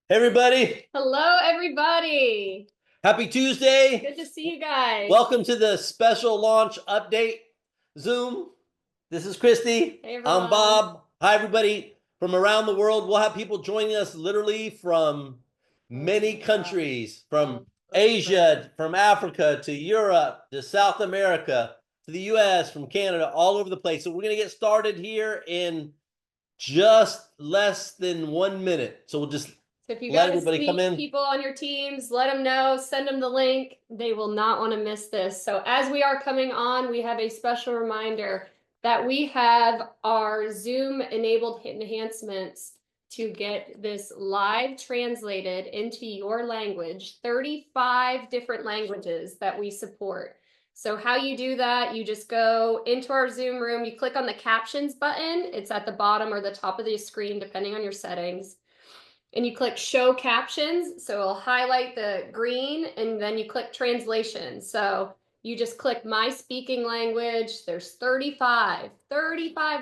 Hey everybody, Hello, everybody. happy Tuesday. Good to see you guys. Welcome to the special launch update Zoom. This is Christy. Hey, I'm everyone. Bob. Hi everybody from around the world. We'll have people joining us literally from many countries, from Asia, from Africa to Europe, to South America, to the US, from Canada, all over the place. So we're going to get started here in just less than 1 minute. So we'll just So if you let got to everybody come speak in. people on your teams, let them know, send them the link. They will not want to miss this. So as we are coming on, we have a special reminder that we have our Zoom enabled enhancements to get this live translated into your language, 35 different languages that we support. So how you do that, you just go into our Zoom room, you click on the captions button. It's at the bottom or the top of the screen, depending on your settings. And you click show captions. So it'll highlight the green and then you click translation. So you just click my speaking language. There's 35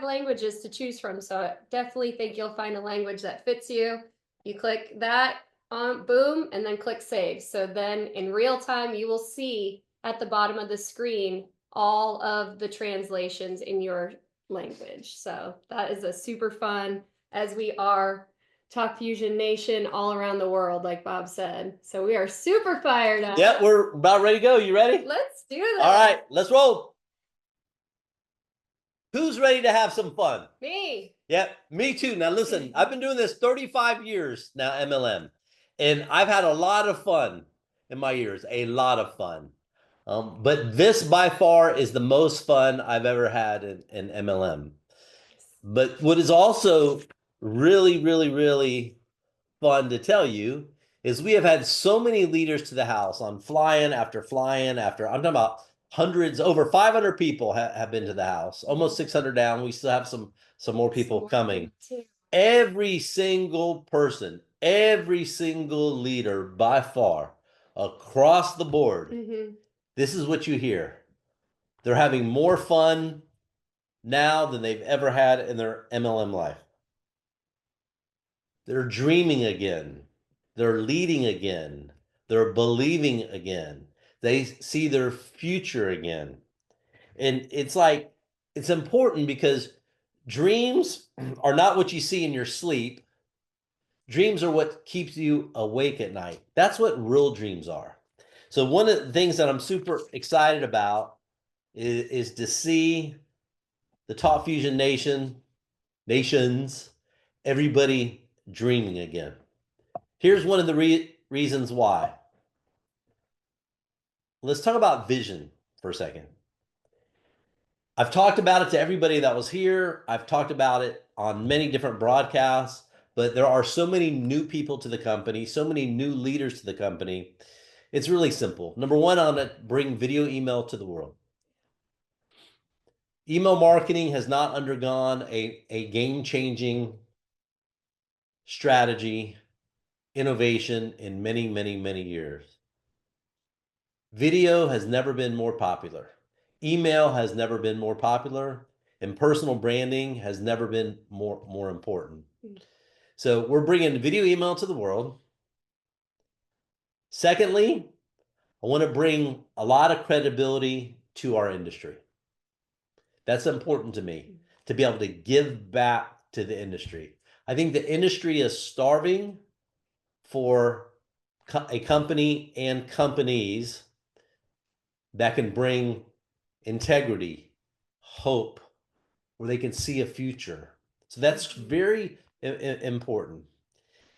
languages to choose from. So I definitely think you'll find a language that fits you. You click that on boom, and then click save. So then in real time, you will see at the bottom of the screen all of the translations in your language. So that is a super fun, as we are TalkFusion Nation all around the world, like Bob said. So we are super fired up. Yeah, we're about ready to go. You ready? Let's do this. All right, let's roll. Who's ready to have some fun? Me. Yep, me too. Now listen, I've been doing this 35 years now, MLM, and I've had a lot of fun in my years, a lot of fun. But this by far is the most fun I've ever had in MLM. But what is also really, really, really fun to tell you is we have had so many leaders to the house on flying after, I'm talking about hundreds, over 500 people have been to the house, almost 600 down. We still have some more people coming. Every single person, every single leader by far across the board, this is what you hear. They're having more fun now than they've ever had in their MLM life. They're dreaming again. They're leading again. They're believing again. They see their future again. And it's like, it's important because dreams are not what you see in your sleep. Dreams are what keeps you awake at night. That's what real dreams are. So one of the things that I'm super excited about is to see the TalkFusion nations, everybody dreaming again. Here's one of the reasons why. Let's talk about vision for a second. I've talked about it to everybody that was here. I've talked about it on many different broadcasts, but there are so many new people to the company, so many new leaders to the company. It's really simple. Number one, I'm going to bring video email to the world. Email marketing has not undergone a game-changing strategy, innovation in many, many, many years. Video has never been more popular. Email has never been more popular, and personal branding has never been more important. So we're bringing video email to the world. Secondly, I want to bring a lot of credibility to our industry. That's important to me, to be able to give back to the industry. I think the industry is starving for a company and companies that can bring integrity, hope, where they can see a future. So that's very important.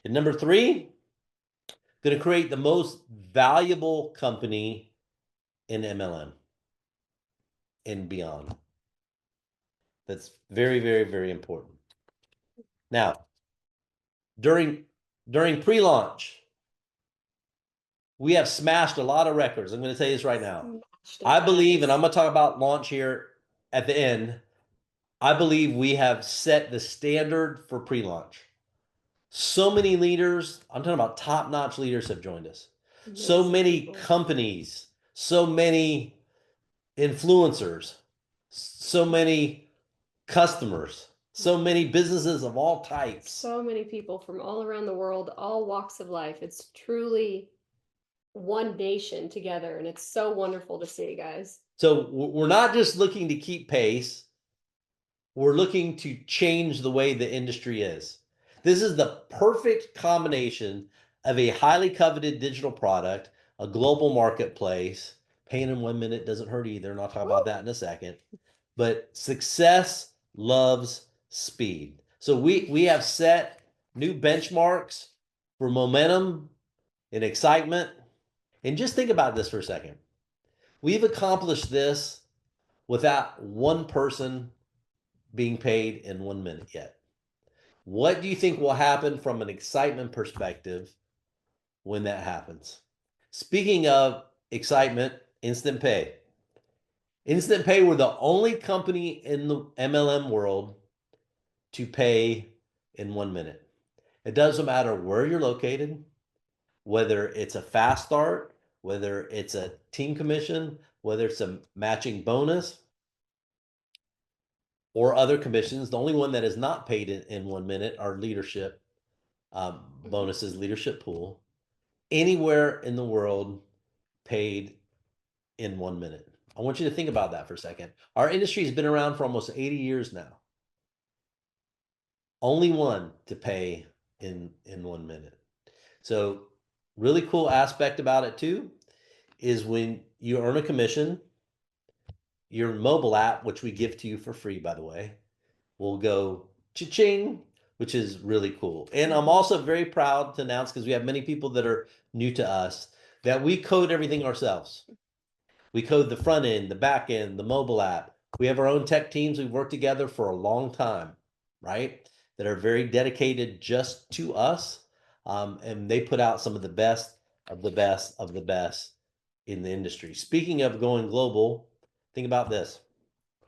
And number three, going to create the most valuable company in MLM and beyond. That's very, very, very important. Now, during pre-launch, we have smashed a lot of records. I'm going to tell you this right now. I believe, and I'm going to talk about launch here at the end, I believe we have set the standard for pre-launch. So many leaders, I'm talking about top-notch leaders, have joined us. So many companies, so many influencers, so many customers, So many businesses of all types. So many people from all around the world, all walks of life. It's truly one nation together, and it's so wonderful to see, guys. So we're not just looking to keep pace. We're looking to change the way the industry is. This is the perfect combination of a highly coveted digital product, a global marketplace. Paying in 1 minute doesn't hurt either, and I'll talk about that in a second. But success loves speed. So we have set new benchmarks for momentum and excitement. And just think about this for a second. We've accomplished this without one person being paid in 1 minute yet. What do you think will happen from an excitement perspective when that happens? Speaking of excitement, Instant Pay. Instant Pay, we're the only company in the MLM world to pay in 1 minute. It doesn't matter where you're located, whether it's a fast start, whether it's a team commission, whether it's a matching bonus, or other commissions. The only one that is not paid in 1 minute are leadership bonuses, leadership pool. Anywhere in the world paid in 1 minute. I want you to think about that for a second. Our industry has been around for almost 80 years now. Only one to pay in 1 minute. So really cool aspect about it too is when you earn a commission, your mobile app, which we give to you for free, by the way, will go cha-ching, which is really cool. And I'm also very proud to announce, because we have many people that are new to us, that we code everything ourselves. We code the front end, the back end, the mobile app. We have our own tech teams. We've worked together for a long time, right? That are very dedicated just to us. And they put out some of the best of the best of the best in the industry. Speaking of going global, think about this.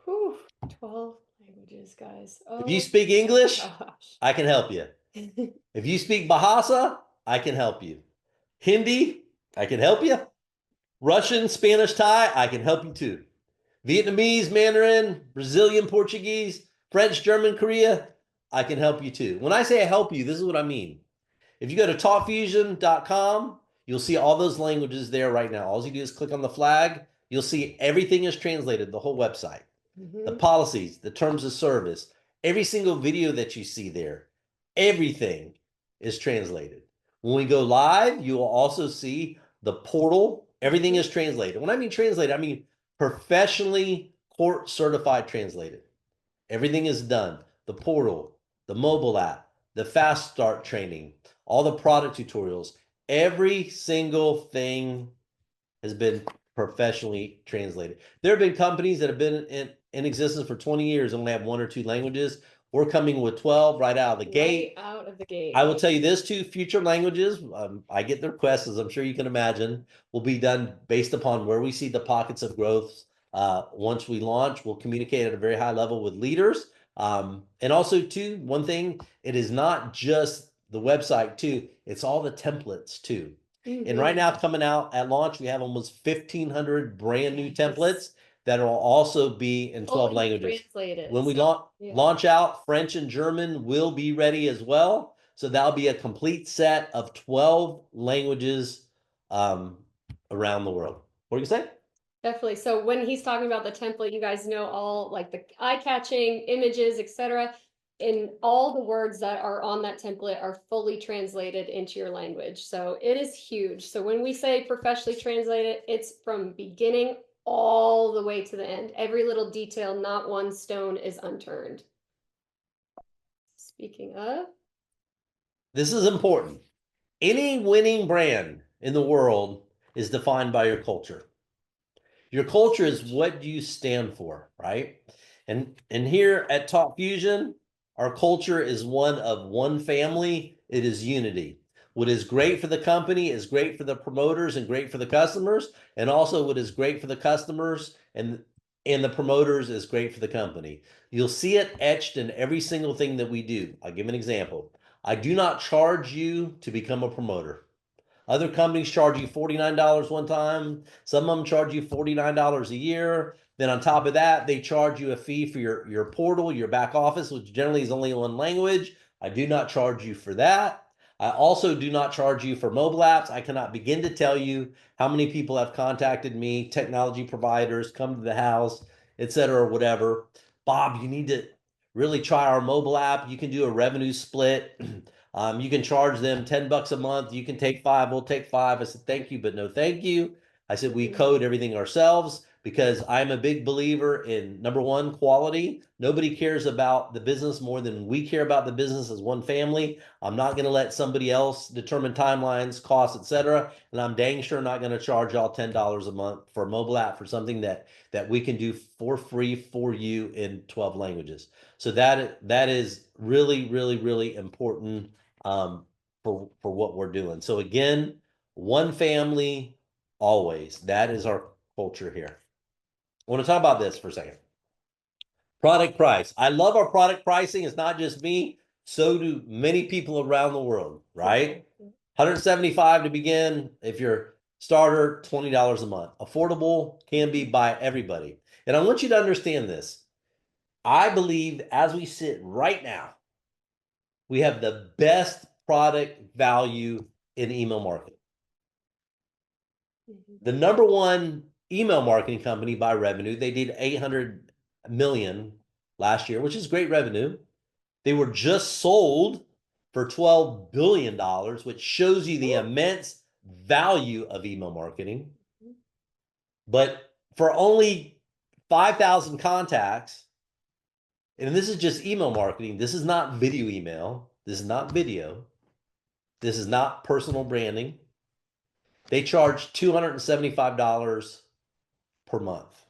Whew, 12 languages, guys. Oh, if you speak English, gosh. I can help you. If you speak Bahasa, I can help you. Hindi, I can help you. Russian, Spanish, Thai, I can help you too. Vietnamese, Mandarin, Brazilian, Portuguese, French, German, Korea, I can help you too. When I say I help you, this is what I mean. If you go to TalkFusion.com, you'll see all those languages there right now. All you do is click on the flag. You'll see everything is translated, the whole website. The policies, the terms of service, every single video that you see there, everything is translated. When we go live, you will also see the portal. Everything is translated. When I mean translated, I mean professionally court certified translated. Everything is done. The portal, the mobile app, the fast start training, all the product tutorials, every single thing has been professionally translated. There have been companies that have been in existence for 20 years and only have 1 or 2 languages. We're coming with 12 right out of the gate. Right out of the gate. I will tell you this too, future languages, I get the requests, as I'm sure you can imagine, will be done based upon where we see the pockets of growth. Once we launch, we'll communicate at a very high level with leaders. And also too, one thing, it is not just the website too, it's all the templates too. And right now coming out at launch, we have almost 1,500 brand new templates that will also be in 12 languages. Translated. When we launch out, French and German will be ready as well. So that'll be a complete set of 12 languages around the world. What do you say? Definitely. So when he's talking about the template, you guys know all like the eye-catching images, etc. And all the words that are on that template are fully translated into your language. So it is huge. So when we say professionally translated, it's from beginning all the way to the end. Every little detail, not one stone is unturned. Speaking of, this is important. Any winning brand in the world is defined by your culture. Your culture is what you stand for, right? And here at TalkFusion, our culture is one of one family. It is unity. What is great for the company is great for the promoters and great for the customers. And also what is great for the customers and the promoters is great for the company. You'll see it etched in every single thing that we do. I'll give an example. I do not charge you to become a promoter. Other companies charge you $49 one time. Some of them charge you $49 a year. Then on top of that, they charge you a fee for your portal, your back office, which generally is only one language. I do not charge you for that. I also do not charge you for mobile apps. I cannot begin to tell you how many people have contacted me, technology providers, come to the house, et cetera, or whatever. Bob, you need to really try our mobile app. You can do a revenue split. You can charge them $10 a month. You can take 5. We'll take 5. I said, thank you, but no thank you. I said, we code everything ourselves because I'm a big believer in, number one, quality. Nobody cares about the business more than we care about the business as one family. I'm not going to let somebody else determine timelines, costs, et cetera. And I'm dang sure not going to charge y'all $10 a month for a mobile app for something that we can do for free for you in 12 languages. So that is really, really, really important for what we're doing. So again, one family, always. That is our culture here. I want to talk about this for a second. Product price. I love our product pricing. It's not just me. So do many people around the world, right? $175 to begin. If you're starter, $20 a month. Affordable can be by everybody. And I want you to understand this. I believe as we sit right now, we have the best product value in email marketing. The number one email marketing company by revenue, they did 800 million last year, which is great revenue. They were just sold for $12 billion, which shows you the immense value of email marketing. But for only 5,000 contacts, and this is just email marketing, this is not video email, this is not video, this is not personal branding. They charge $275 per month.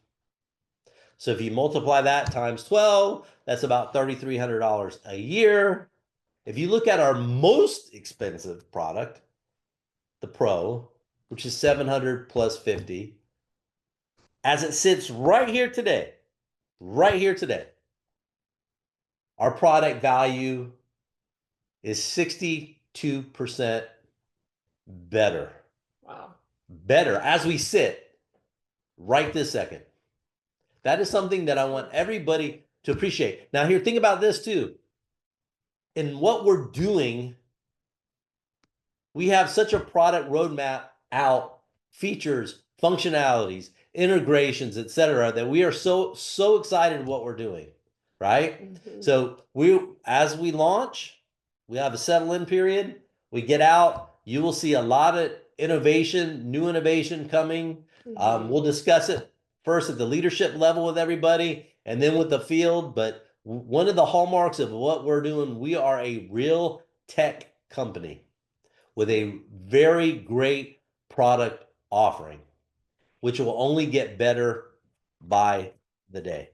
So if you multiply that times 12, that's about $3,300 a year. If you look at our most expensive product, the Pro, which is 700 plus 50, as it sits right here today, our product value is 62% better. Wow. Better as we sit right this second. That is something that I want everybody to appreciate. Now here, think about this too. In what we're doing, we have such a product roadmap out, features, functionalities, integrations, et cetera, that we are so excited what we're doing, right? So as we launch, we have a settle-in period. We get out, you will see a lot of innovation, new innovation coming. We'll discuss it first at the leadership level with everybody and then with the field. But one of the hallmarks of what we're doing, we are a real tech company with a very great product offering, which will only get better by the day.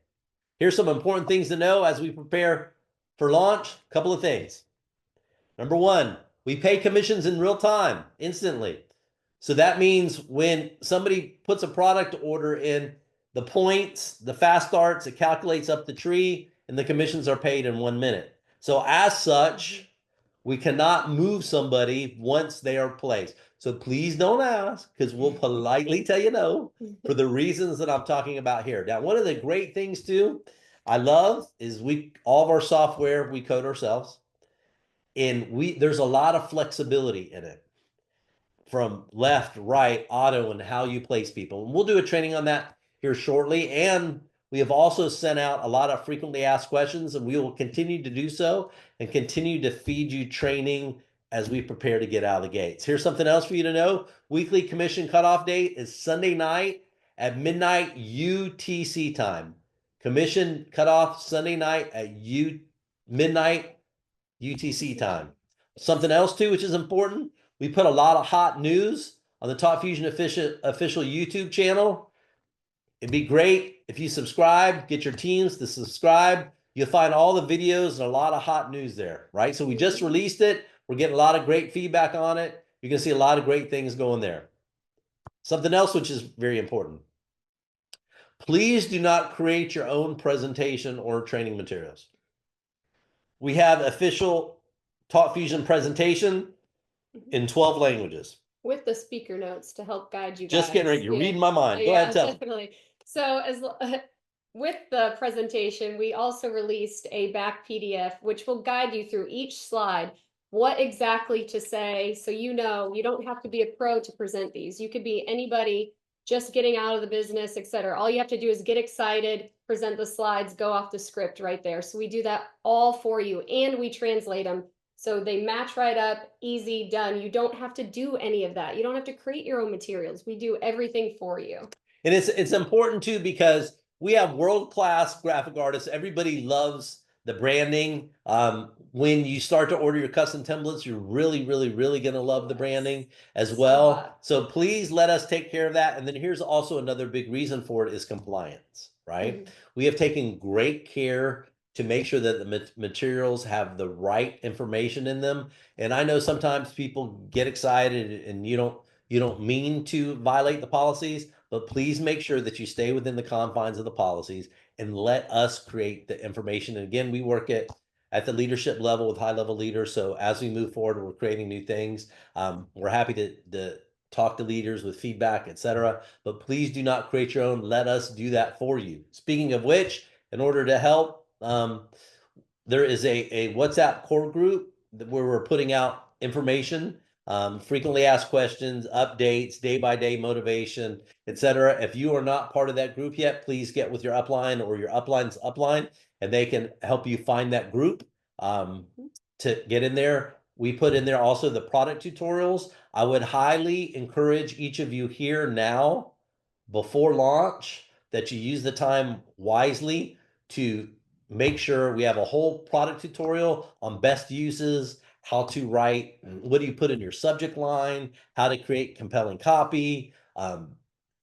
Here's some important things to know as we prepare for launch. A couple of things. Number one, we pay commissions in real time, instantly. So that means when somebody puts a product order in, the points, the fast starts, it calculates up the tree, and the commissions are paid in 1 minute. So as such, we cannot move somebody once they are placed. So please don't ask, because we'll politely tell you no for the reasons that I'm talking about here. Now, one of the great things too, I love is all of our software, we code ourselves. And there's a lot of flexibility in it from left, right, auto, and how you place people. And we'll do a training on that here shortly. And we have also sent out a lot of frequently asked questions, and we will continue to do so and continue to feed you training as we prepare to get out of the gates. Here's something else for you to know. Weekly commission cutoff date is Sunday night at midnight UTC time. Commission cutoff Sunday night at midnight UTC time. Something else too, which is important, we put a lot of hot news on the TalkFusion official YouTube channel. It'd be great if you subscribe, get your teams to subscribe. You'll find all the videos and a lot of hot news there, right? So we just released it. We're getting a lot of great feedback on it. You're going to see a lot of great things going there. Something else which is very important. Please do not create your own presentation or training materials. We have official TalkFusion presentation in 12 languages. With the speaker notes to help guide you Just guys. getting ready. You're reading my mind. Go Yeah, ahead, tell definitely. So with the presentation, we also released a back PDF, which will guide you through each slide, what exactly to say. So you don't have to be a pro to present these. You could be anybody just getting out of the business, etc. All you have to do is get excited, present the slides, go off the script right there. So we do that all for you, and we translate them. So they match right up, easy, done. You don't have to do any of that. You don't have to create your own materials. We do everything for you. And it's important too, because we have world-class graphic artists. Everybody loves the branding. When you start to order your custom templates, you're really, really, really going to love the branding as well. So please let us take care of that. And then here's also another big reason for it is compliance, right? We have taken great care to make sure that the materials have the right information in them. And I know sometimes people get excited and you don't mean to violate the policies, but please make sure that you stay within the confines of the policies and let us create the information. And again, we work at the leadership level with high-level leaders. So as we move forward, we're creating new things. We're happy to talk to leaders with feedback, etc. But please do not create your own. Let us do that for you. Speaking of which, in order to help, there is a WhatsApp core group where we're putting out information, frequently asked questions, updates, day-by-day motivation, etc. If you are not part of that group yet, please get with your upline or your upline's upline, and they can help you find that group to get in there. We put in there also the product tutorials. I would highly encourage each of you here now, before launch, that you use the time wisely to make sure we have a whole product tutorial on best uses, how to write, what do you put in your subject line, how to create compelling copy,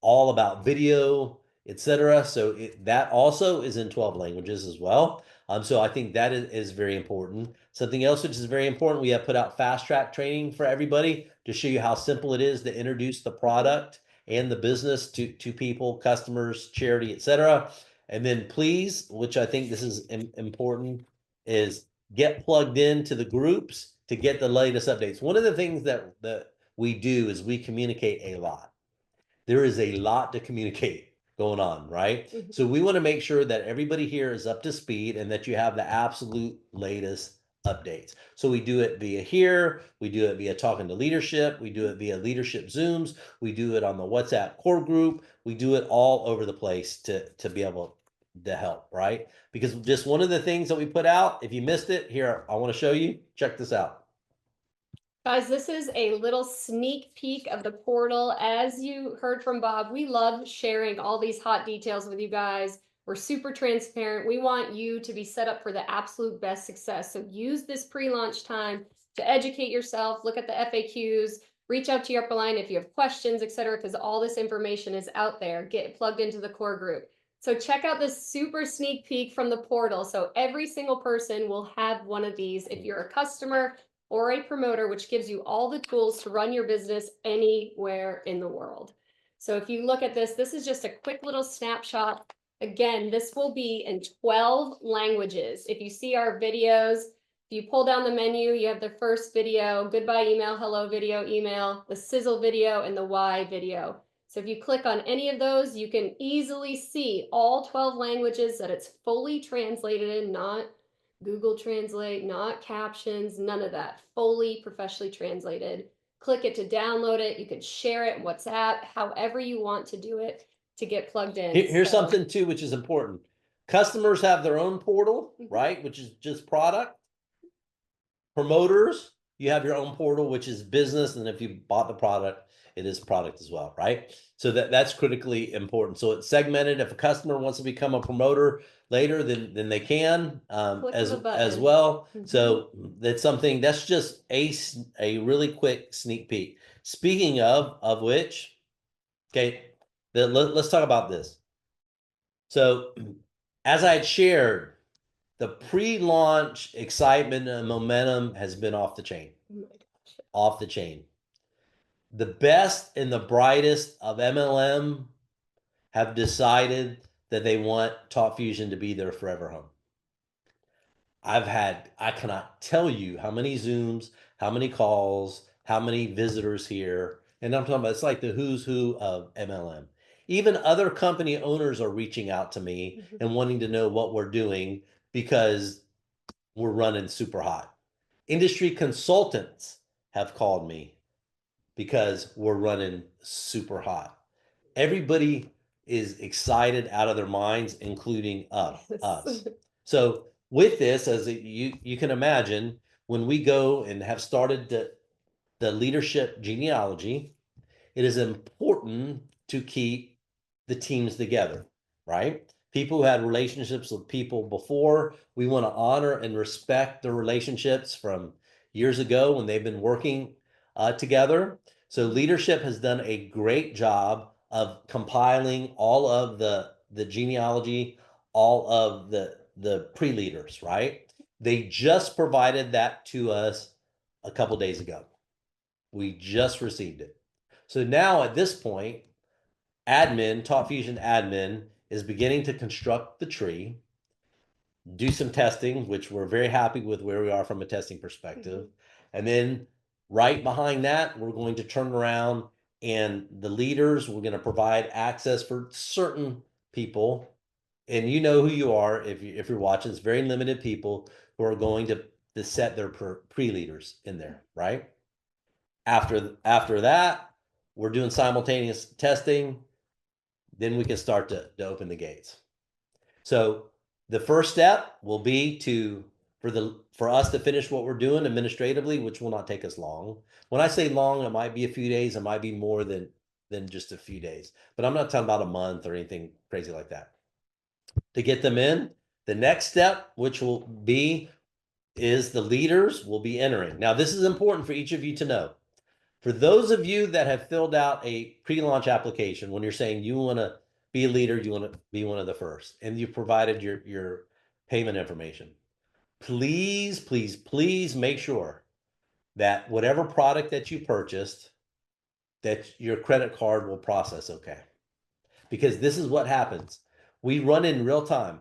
all about video, etc. So that also is in 12 languages as well. So I think that is very important. Something else which is very important, we have put out fast track training for everybody to show you how simple it is to introduce the product and the business to people, customers, charity, etc. And then please, which I think this is important, is get plugged into the groups to get the latest updates. One of the things that we do is we communicate a lot. There is a lot to communicate going on, right? So we want to make sure that everybody here is up to speed and that you have the absolute latest updates. So we do it via here, we do it via talking to leadership, we do it via leadership Zooms, we do it on the WhatsApp core group, we do it all over the place to be able to help, right? Because just one of the things that we put out, if you missed it, here, I want to show you, check this out. Guys, this is a little sneak peek of the portal. As you heard from Bob, we love sharing all these hot details with you guys. We're super transparent. We want you to be set up for the absolute best success. So use this pre-launch time to educate yourself, look at the FAQs, reach out to your upline if you have questions, etc., because all this information is out there. Get plugged into the core group. So check out this super sneak peek from the portal. So every single person will have one of these. If you're a customer or a promoter, which gives you all the tools to run your business anywhere in the world. So if you look at this, this is just a quick little snapshot. Again, this will be in 12 languages. If you see our videos, if you pull down the menu, you have the first video, goodbye email, hello video, email, the sizzle video, and the why video. So if you click on any of those, you can easily see all 12 languages that it's fully translated in, not Google Translate, not captions, none of that. Fully professionally translated. Click it to download it. You can share it in WhatsApp, however you want to do it to get plugged in. Here's something too, which is important. Customers have their own portal, right? Which is just product. Promoters, you have your own portal, which is business. And if you bought the product, it is product as well, right? So that's critically important. So it's segmented. If a customer wants to become a promoter later, then they can as well. So that's something that's just a really quick sneak peek. Speaking of which, okay, let's talk about this. So as I had shared, the pre-launch excitement and momentum has been off the chain. Off the chain. The best and the brightest of MLM have decided that they want TalkFusion to be their forever home. I cannot tell you how many Zooms, how many calls, how many visitors here. And I'm talking about, it's like the who's who of MLM. Even other company owners are reaching out to me and wanting to know what we're doing because we're running super hot. Industry consultants have called me because we're running super hot. Everybody is excited out of their minds, including us. So with this, as you can imagine, when we go and have started the leadership genealogy, it is important to keep the teams together, right? People who had relationships with people before, we want to honor and respect the relationships from years ago when they've been working together. So leadership has done a great job of compiling all of the genealogy, all of the pre-leaders, right? They just provided that to us a couple days ago. We just received it. So now at this point, TalkFusion admin is beginning to construct the tree, do some testing, which we're very happy with where we are from a testing perspective. And then right behind that, we're going to turn around and the leaders, we're going to provide access for certain people. And you know who you are if you're watching. It's very limited people who are going to set their pre-leaders in there, right? After that, we're doing simultaneous testing. Then we can start to open the gates. So the first step will be for us to finish what we're doing administratively, which will not take us long. When I say long, it might be a few days, it might be more than just a few days, but I'm not talking about a month or anything crazy like that. To get them in, the next step, which will be, is the leaders will be entering. Now, this is important for each of you to know. For those of you that have filled out a pre-launch application, when you're saying you want to be a leader, you want to be one of the first, and you provided your payment information, please, please, please make sure that whatever product that you purchased, that your credit card will process okay. Because this is what happens. We run in real time,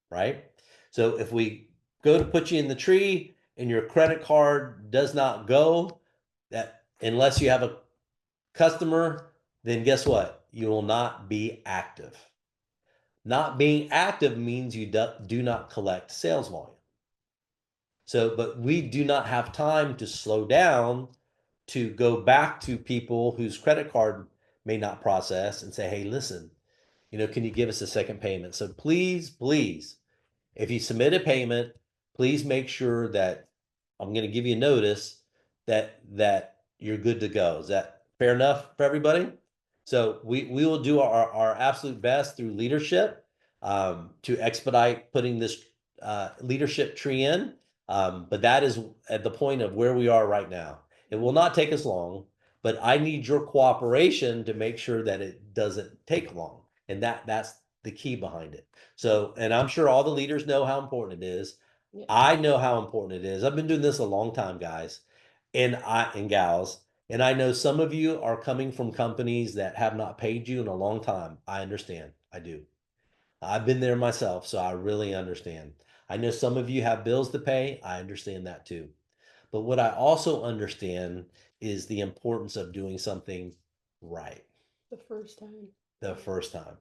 right? So if we go to put you in the tree and your credit card does not go, that unless you have a customer, then guess what? You will not be active. Not being active means you do not collect sales volume. So, but we do not have time to slow down to go back to people whose credit card may not process and say, hey, listen, can you give us a second payment? So please, please, if you submit a payment, please make sure that I'm going to give you notice that you're good to go. Is that fair enough for everybody? So we will do our absolute best through leadership to expedite putting this leadership tree in. But that is at the point of where we are right now. It will not take us long, but I need your cooperation to make sure that it doesn't take long. And that's the key behind it. So, and I'm sure all the leaders know how important it is. Yeah. I know how important it is. I've been doing this a long time, guys and gals. And I know some of you are coming from companies that have not paid you in a long time. I understand. I do. I've been there myself, so I really understand. I know some of you have bills to pay. I understand that too. But what I also understand is the importance of doing something right The first time. the first time.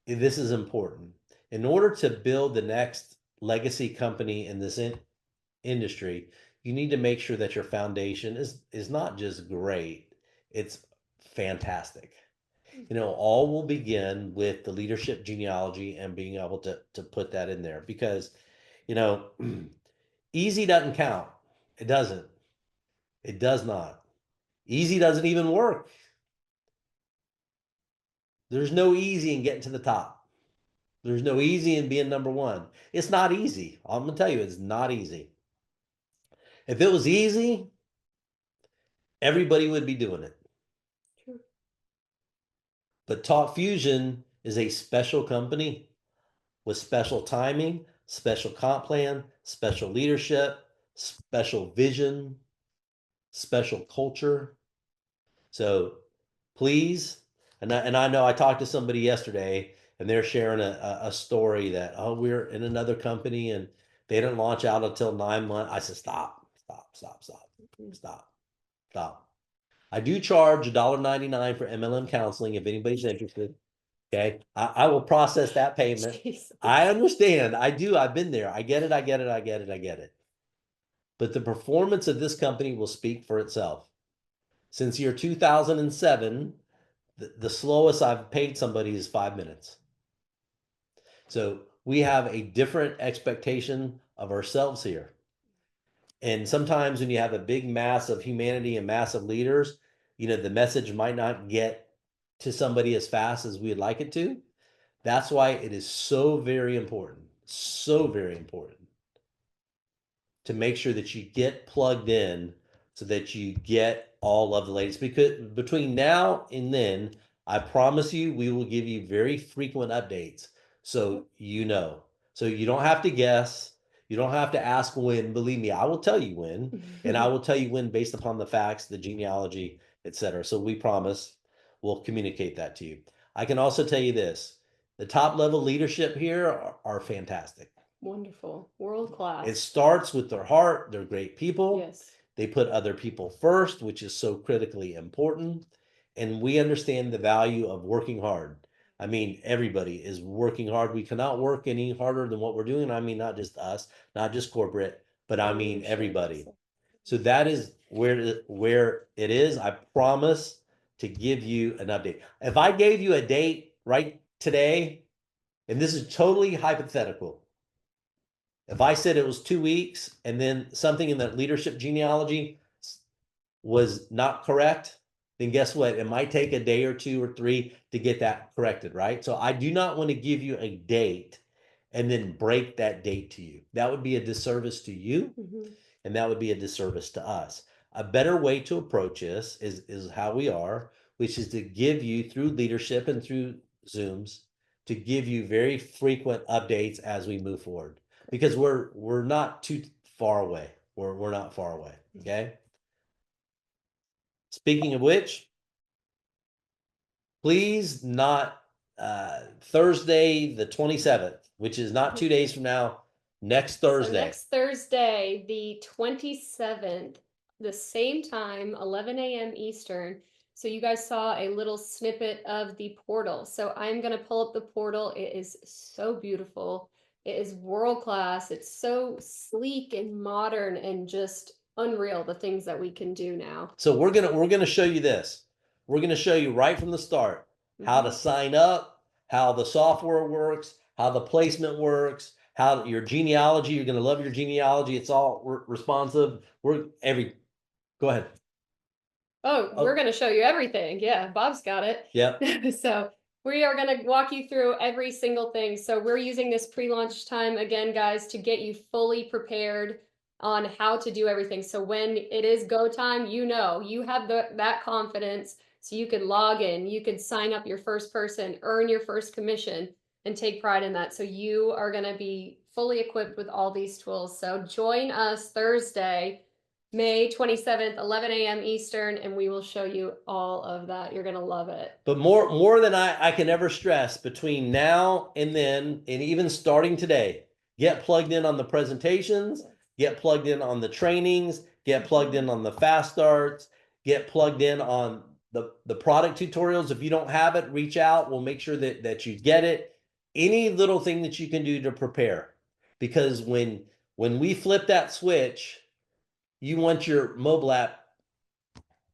This is important. In order to build the next legacy company in this industry, you need to make sure that your foundation is not just great, it's fantastic. All will begin with the leadership genealogy and being able to put that in there because, easy doesn't count. It doesn't. It does not. Easy doesn't even work. There's no easy in getting to the top. There's no easy in being number one. It's not easy. I'm going to tell you, it's not easy. If it was easy, everybody would be doing it. True. But TalkFusion is a special company with special timing, special comp plan, special leadership, special vision, special culture. So please, and I know I talked to somebody yesterday and they're sharing a story that, oh, we're in another company and they didn't launch out until 9 months. I said, stop. I do charge $1.99 for MLM counseling if anybody's interested. Okay, I will process that payment. Jesus. I understand. I do. I've been there. I get it. I get it. I get it. I get it. But the performance of this company will speak for itself. Since year 2007, the slowest I've paid somebody is 5 minutes. So we have a different expectation of ourselves here. And sometimes when you have a big mass of humanity and mass of leaders, you know, the message might not get to somebody as fast as we'd like it to. That's why it is so very important to make sure that you get plugged in so that you get all of the latest. Because between now and then, I promise you, we will give you very frequent updates. So you know, so you don't have to guess. You don't have to ask when. Believe me, I will tell you when, and I will tell you when based upon the facts, the genealogy, etc. So we promise we'll communicate that to you. I can also tell you this. The top level leadership here are fantastic. Wonderful. World class. It starts with their heart. They're great people. Yes. They put other people first, which is so critically important. And we understand the value of working hard. I mean, everybody is working hard. We cannot work any harder than what we're doing. I mean, not just us, not just corporate, but I mean everybody. So that is where it is. I promise to give you an update. If I gave you a date right today, and this is totally hypothetical, if I said it was 2 weeks and then something in that leadership genealogy was not correct, then guess what? It might take a day or 2 or 3 to get that corrected, right? So I do not want to give you a date and then break that date to you. That would be a disservice to you, and that would be a disservice to us. A better way to approach this is how we are, which is to give you through leadership and through Zooms, to give you very frequent updates as we move forward. Because we're not too far away. We're not far away. Okay. Speaking of which, please not Thursday the 27th, which is not 2 days from now. Next Thursday. So next Thursday, the 27th, the same time, 11 a.m. Eastern. So you guys saw a little snippet of the portal. So I'm going to pull up the portal. It is so beautiful. It is world class. It's so sleek and modern and just unreal, the things that we can do now. So we're gonna show you this. We're gonna show you right from the start how to sign up, how the software works, how the placement works, how your genealogy. You're gonna love your genealogy. It's all responsive. Go ahead. Oh, we're going to show you everything. Yeah, Bob's got it. Yep. So we are going to walk you through every single thing. So we're using this pre-launch time again, guys, to get you fully prepared on how to do everything. So when it is go time, you know, you have that confidence, so you could log in, you could sign up your first person, earn your first commission, and take pride in that. So you are going to be fully equipped with all these tools. So join us Thursday, May 27th, 11 a.m. Eastern, and we will show you all of that. You're going to love it. But more than I can ever stress, between now and then, and even starting today, get plugged in on the presentations, get plugged in on the trainings, get plugged in on the fast starts, get plugged in on the product tutorials. If you don't have it, reach out. We'll make sure that you get it. Any little thing that you can do to prepare. Because when we flip that switch, you want your mobile app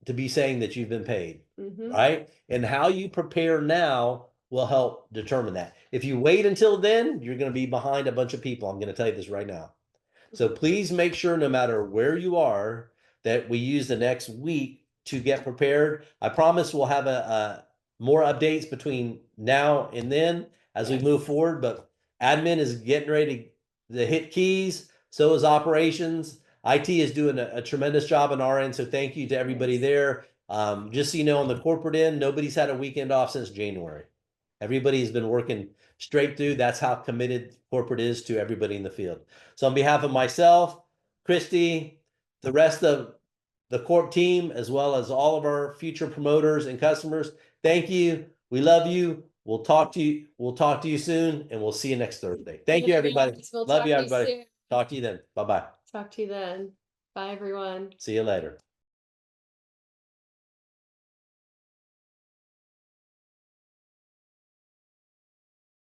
to be saying that you've been paid, right? And how you prepare now will help determine that. If you wait until then, you're going to be behind a bunch of people. I'm going to tell you this right now. So please make sure, no matter where you are, that we use the next week to get prepared. I promise we'll have more updates between now and then as we move forward, but admin is getting ready to hit keys. So is operations. IT is doing a tremendous job on our end, so thank you to everybody there. Just so you know, on the corporate end, nobody's had a weekend off since January. Everybody's been working straight through. That's how committed corporate is to everybody in the field. So on behalf of myself, Christy, the rest of the Corp team, as well as all of our future promoters and customers, thank you. We love you. We'll talk to you soon, and we'll see you next Thursday. Thank you, everybody. Love you, everybody. Talk to you then. Bye-bye. Talk to you then. Bye, everyone. See you later.